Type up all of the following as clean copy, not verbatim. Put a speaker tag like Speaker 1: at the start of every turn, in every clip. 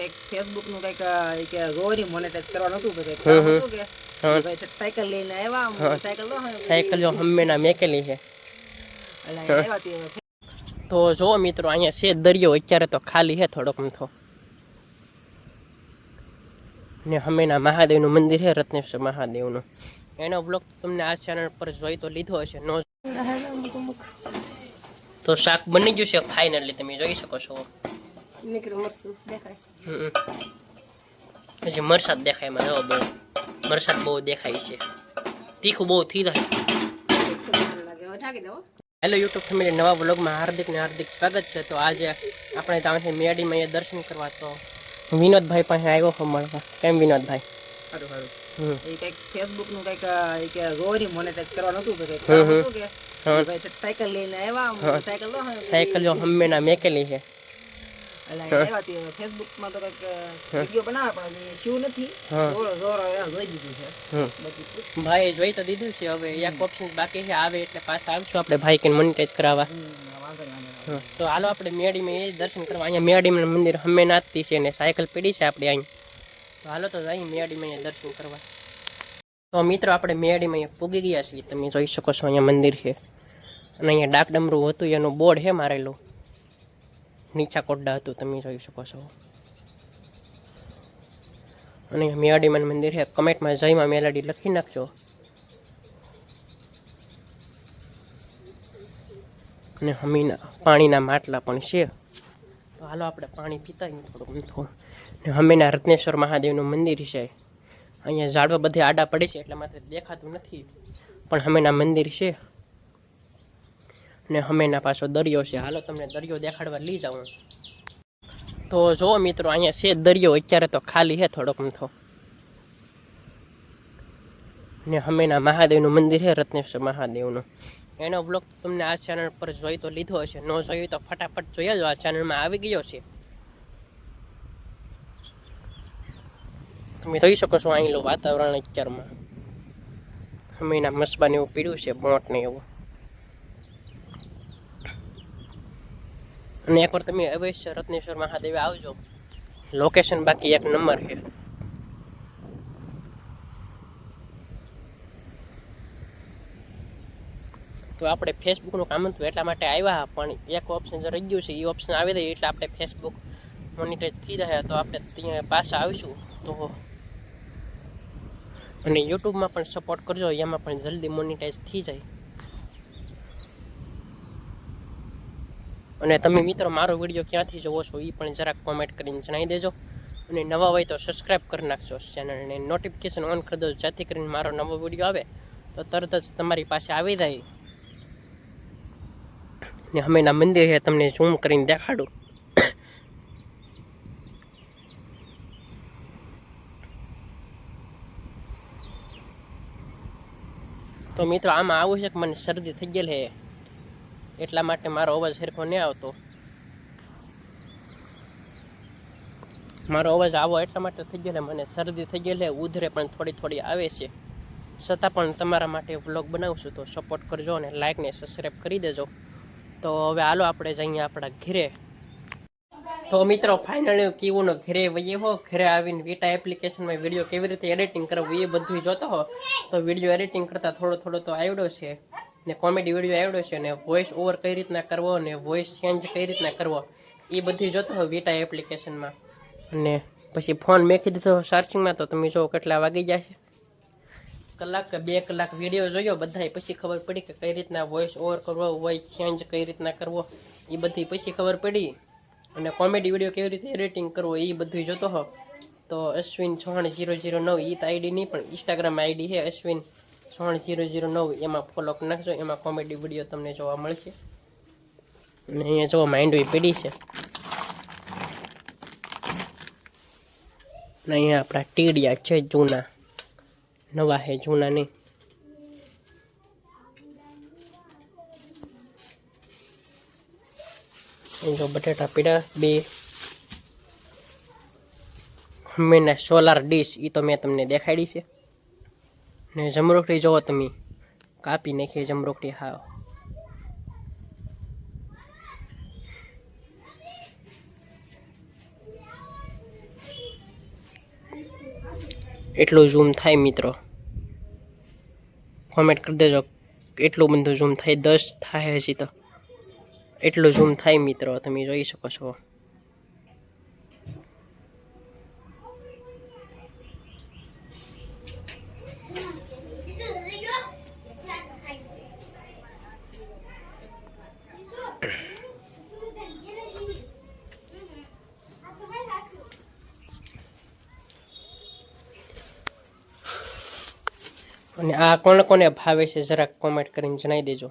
Speaker 1: કઈક ફેસબુક નું કઈક કે ગોરી મોનેટાઈઝ કરવાનું હતું કે કઈક કામ હતું કે ભાઈ સાયકલ લઈને આવ્યા સાયકલ તો
Speaker 2: સાયકલ જો હમેના મેકેલી છે
Speaker 1: એટલે આવ્યા તે
Speaker 2: તો જો મિત્રો અહીંયા છે દરિયો અત્યારે તો ખાલી છે થોડોક મથો ને હમેના મહાદેવનું મંદિર છે રત્નેશ્વર મહાદેવનું એનો બ્લોગ તમને આ ચેનલ પર જોઈ તો લીધો હશે નો તો શાક બની ગયું છે ફાઇનલી તમે જોઈ શકો છો
Speaker 1: નીકળ્યું મરસું દેખાય
Speaker 2: હજી મરસાદ દેખાય એમાં જો બહુ મરસાદ બહુ દેખાય છે તીખું બહુ થઈ જાય
Speaker 1: ઢાંકી દો
Speaker 2: હેલો યુટ્યુબ ફેમિલી નવા વ્લોગમાં હાર્દિક સ્વાગત છે તો આજે આપણે જાણ છે મેડીમાં એ દર્શન કરવા તો વિનોદભાઈ પાસે આવ્યો હો મળવા કેમ વિનોદભાઈ
Speaker 1: સારું સારું એ કઈક ફેસબુક નું કઈક કે ગોરી મોનેટાઈઝ કરવાનું હતું કે કઈક કામ હતું કે ભાઈ સાયકલ લઈને આવ્યા સાયકલ તો
Speaker 2: સાયકલ જો હમેના મેકેલી છે
Speaker 1: એટલે આવ્યા તે ફેસબુક માં તો કઈક વિડિયો બનાવે પણ શું નથી જોર જોઈ દીધું છે બાકી
Speaker 2: ભાઈ જોઈ તો દીધું છે હવે એક ઓપ્શન બાકી છે આવે એટલે પાછા આવશું આપણે ભાઈ કે મોનેટાઈઝ કરાવવા તો હાલો આપણે મેડીમાં એ દર્શન કરવા અહીંયા મેડીમાં મંદિર હમેનાથથી છે ને સાયકલ પડી છે આપણે અહીં તો હાલો તો જઈએ મેડીમાં એ દર્શન કરવા તો મિત્રો આપણે મેડીમાં અહીંયા પૂગી ગયા છીએ તમે જોઈ શકો છો અહીંયા મંદિર છે અને અહીંયા ડાક ડમરું હતું એનું બોર્ડ છે મારેલું નીચા કોડ્ડા હતું તમે જોઈ શકો છો અને મેડીમાં મંદિર છે કમેન્ટમાં જયમાં મેલડી લખી નાખજો અને હમીના પાણીના માટલા પણ છે તો હાલો આપણે પાણી પીતા થોડુંક ને હમીના રત્નેશ્વર મહાદેવનું મંદિર છે અહીંયા ઝાડવા બધે આડા પડે છે એટલે માત્ર દેખાતું નથી પણ હમીના મંદિર છે ને હમીના પાછો દરિયો છે હાલો તમને દરિયો દેખાડવા લઈ જાઉં તો જુઓ મિત્રો અહીંયા છે દરિયો અત્યારે તો ખાલી છે થોડોક મથો ને હમીના મહાદેવનું મંદિર છે રત્નેશ્વર મહાદેવનું એનો બ્લોગ તમને આ ચેનલ પર જોઈ તો લીધો હશે ન જોયું તો ફટાફટ જોઈ જો આ ચેનલમાં આવી ગયો છે તમે જોઈ શકો છો અહીંનું વાતાવરણ અત્યારમાં હમીના મસબાને એવું પીડ્યું છે બોટ ને એવું અને એકવાર તમે અવશ્ય રત્નેશ્વર મહાદેવે આવજો લોકેશન બાકી એક નંબર છે તો આપણે ફેસબુકનું કામ હતું એટલા માટે આવ્યા પણ એક ઓપ્શન જે રહી ગયું છે એ ઓપ્શન આવી જાય એટલે આપણે ફેસબુક મોનિટાઈઝ થઈ જાય તો આપણે ત્યાં પાછા આવીશું તો અને યુટ્યુબમાં પણ સપોર્ટ કરજો એમાં પણ જલ્દી મોનિટાઈઝ થઈ જાય અને તમે મિત્રો મારો વિડીયો ક્યાંથી જોવો છો એ પણ જરાક કોમેન્ટ કરીને જણાવી દેજો અને નવા હોય તો સબસ્ક્રાઈબ કરી નાખજો ચેનલને નોટિફિકેશન ઓન કરી દો જેથી કરીને મારો નવો વિડીયો આવે તો તરત જ તમારી પાસે આવી જાય ને હમેના મંદિર છે તમને ઝૂમ કરીને દેખાડું તો મિત્રો આમાં આવું છે કે મને શરદી થઈ ગયેલ છે એટલા માટે મારો અવાજ સરખો નહીં આવતો મારો અવાજ આવો એટલા માટે થઈ ગયેલો મને શરદી થઈ ગયેલી ઉધરે પણ થોડી થોડી આવે છે છતાં પણ તમારા માટે વ્લોગ બનાવશું તો સપોર્ટ કરજો અને લાઈક ને સબસ્ક્રાઈબ કરી દેજો તો હવે હાલો આપણે જઈએ આપણા ઘરે તો મિત્રો ફાઇનલી કીવુંનો ઘરે વહીએ હો ઘરે આવીને વીટા એપ્લિકેશનમાં વિડીયો કેવી રીતે એડિટિંગ કરવું એ બધું જોતો હો તો વિડીયો એડિટિંગ કરતાં થોડો તો આવડ્યો છે ને કોમેડી વિડીયો આવડ્યો છે ને વોઇસ ઓવર કઈ રીતના કરવો ને વોઇસ ચેન્જ કઈ રીતના કરવો એ બધી જોતો હો વીટા એપ્લિકેશનમાં અને પછી ફોન મેકી દીધો ચાર્જિંગમાં તો તમે જો કેટલા વાગી જશે કલાક કે 2 કલાક વિડીયો જોયો બધાય પછી ખબર પડી કે કઈ રીતના વોઇસ ઓવર કરવો વોઇસ ચેન્જ કઈ રીતના કરવો એ બધી પછી ખબર પડી અને કોમેડી વિડીયો કેવી રીતે એડિટિંગ કરવો એ બધું જોતો હો તો અશ્વિન ચૌહાણ 009 એ તો આઈડી નહીં પણ ઇન્સ્ટાગ્રામ આઈડી છે અશ્વિન ચૌહાણ 009 એમાં ફોલો કરી નાખજો એમાં કોમેડી વિડીયો તમને જોવા મળશે અને અહીંયા જો માંડવી પડી છે અને અહીંયા આપણા ટીડિયા છે જૂના નવા છે જૂના નહીં જો બટેટા પીડા બે મેના સોલાર ડીશ એ તો મેં તમને દેખાડી છે ને જમરોકડી જોવો તમે કાપી નાખીએ જમરોકડી હાવ એટલું ઝૂમ થાય મિત્રો, કોમેન્ટ કરી દેજો એટલું બધું ઝૂમ થાય. 10 થાય હજી તો, એટલું ઝૂમ થાય મિત્રો, તમે જોઈ શકો છો. અને આ કોને કોને ભાવે છે જરાક કોમેન્ટ કરીને જણાવી દેજો.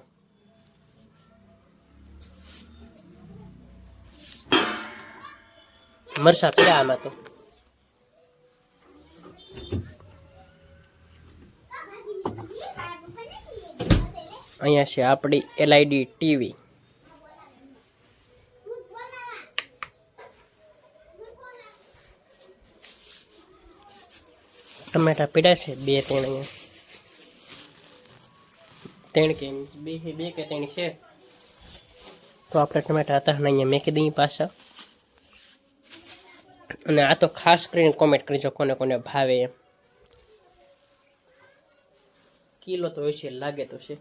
Speaker 2: મરસા પીડા આમાં તો. અહીંયા છે આપણી LED ટીવી. ટમેટા પીડા છે 2-3 અહીંયા. 3 કે 2 કે 3 છે. તો આપણે ટમેટા હતા ને અહીંયા મેકી દઈએ પાછા. અને આ તો ખાસ કરીને કોમેન્ટ કરજો કોને કોને ભાવે એમ. કિલો તો હોય છે, લાગે તો છે.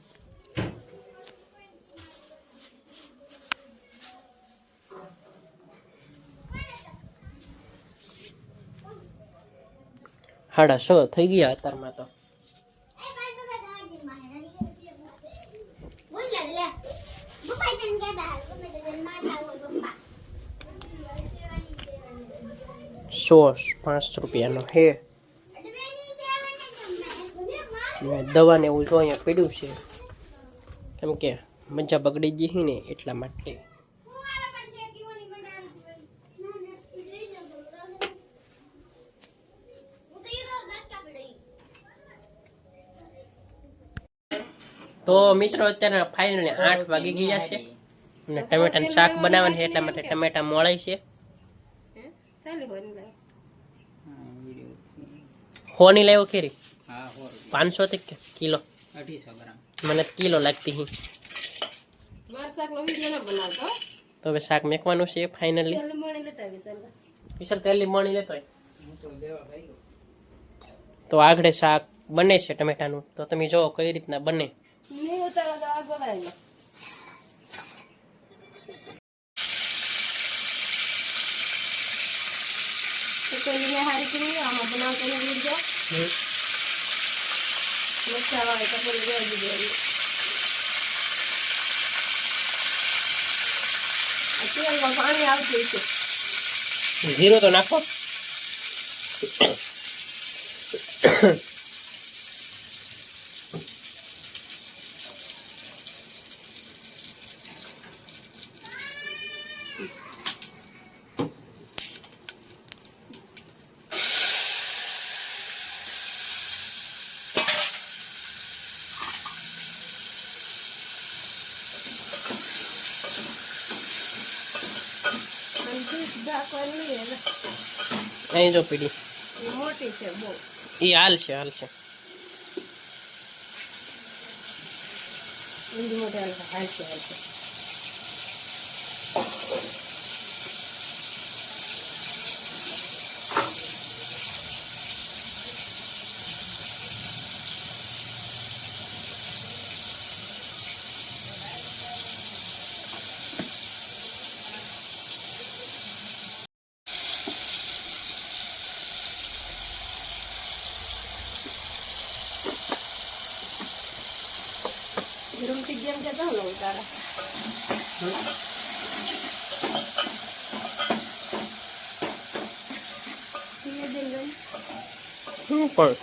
Speaker 2: હાડા 100 થઈ ગયા અત્યારમાં તો. સોસ 5 રૂપિયાનો હે. દવાને એવું જો અહીંયા પીડ્યું છે, કેમ કે મજા બગડી ગઈ ને એટલા માટે. તો મિત્રો અત્યારે ફાઇનલી 8 વાગી ગયા છે અને ટમેટાનું શાક બનાવવાનું છે, એટલા માટે ટમેટા મોળાય છે. હોની લાવ્યો કેરી 500 થી કિલો
Speaker 1: 250 ગ્રામ.
Speaker 2: મને કિલો લાગતી હી. તો હવે શાક મેકવાનું છે ફાઇનલી. વિશાલ તેલની મણી લેતો હોય તો આગળ શાક બને છે ટમેટાનું. તો તમે જો કઈ રીતના બને.
Speaker 1: પાણી આવતું છે.
Speaker 2: જીરો તો નાખો. અહીં જો પીડી
Speaker 1: મોટી છે બહુ.
Speaker 2: એ હાલ છે
Speaker 1: જેમ કે ચાલો તારા
Speaker 2: પણ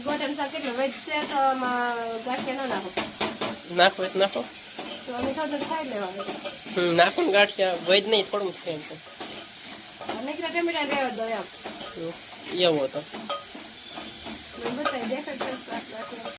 Speaker 1: ગોટન શાક એટલે વધશે તો આમાં ગાંઠિયા ન નાખો.
Speaker 2: નાખો એ નાખો
Speaker 1: તો અમે થોડું ખાઈ લેવાનું.
Speaker 2: નાખો ને ગાંઠિયા વૈદ નહીં થોડું છે એમ.
Speaker 1: અને ટમેટા લેવા દો એમ
Speaker 2: એવો હતો.
Speaker 1: બતાવી દેખાડ.